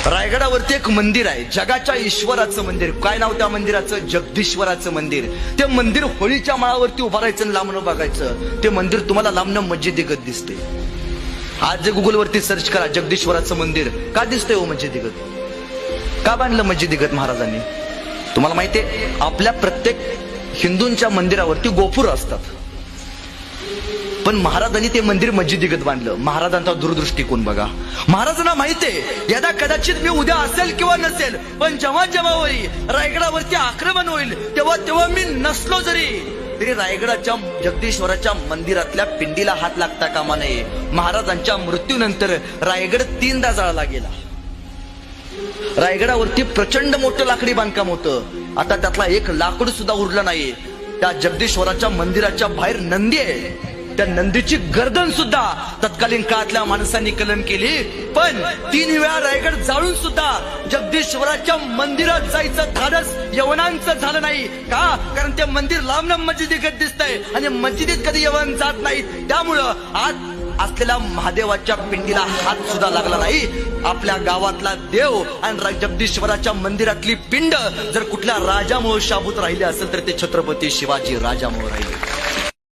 रायगडावरती एक मंदिर आहे, जगाच्या ईश्वराचं मंदिर. काय नाव त्या मंदिराचं? जगदीश्वराचं मंदिर. ते मंदिर होळीच्या माळावरती उभा राहायचं आणि लांबणं बघायचं. ते मंदिर तुम्हाला लांबणं मस्जिदीगत दिसते. आज गुगल वरती सर्च करा जगदीश्वराचं मंदिर. का दिसतंय हो मस्जिदीगत? का बांधलं मस्जिदीगत महाराजांनी? तुम्हाला माहितीये आपल्या प्रत्येक हिंदूंच्या मंदिरावरती गोपुर असतात, पण महाराजांनी ते मंदिर मस्जिदीगत बांधलं. महाराजांचा दूरदृष्टिकोन बघा. महाराजांना माहितीये यदा कदाचित मी उद्या असेल किंवा नसेल, पण जेव्हा जेव्हा होईल रायगडावरती आक्रमण होईल तेव्हा तेव्हा मी नसलो तरी रायगडाच्या जगदीश्वराच्या मंदिरातल्या पिंडीला हात लागता कामा नये. महाराजांच्या मृत्यूनंतर रायगड 3दा जाळला गेला. रायगडावरती प्रचंड मोठं लाकडी बांधकाम होतं. आता त्यातला एक लाकूड सुद्धा उरलं नाही. त्या जगदीश्वराच्या मंदिराच्या बाहेर नंदी आहे. त्या नंदीची गर्दन सुद्धा तत्कालीन काळातल्या माणसांनी कलन केली. पण 3 वेळा रायगड जाळून सुद्धा जगदीश्वराच्या मंदिरात जायचं धाडस यवनांचं झालं नाही. का? कारण ते मंदिर लांबनं मस्जिदीगत दिसतंय आणि मस्जिदीत कधी यवन जात नाही. त्यामुळं आज असलेल्या महादेवाच्या पिंडीला हात सुद्धा लागला नाही. आपल्या गावातला देव आणि जगदीश्वराच्या मंदिरातली पिंड जर कुठल्या राजामुळे शाबूत राहिली असेल तर ते छत्रपती शिवाजी राजामुळे राहिले.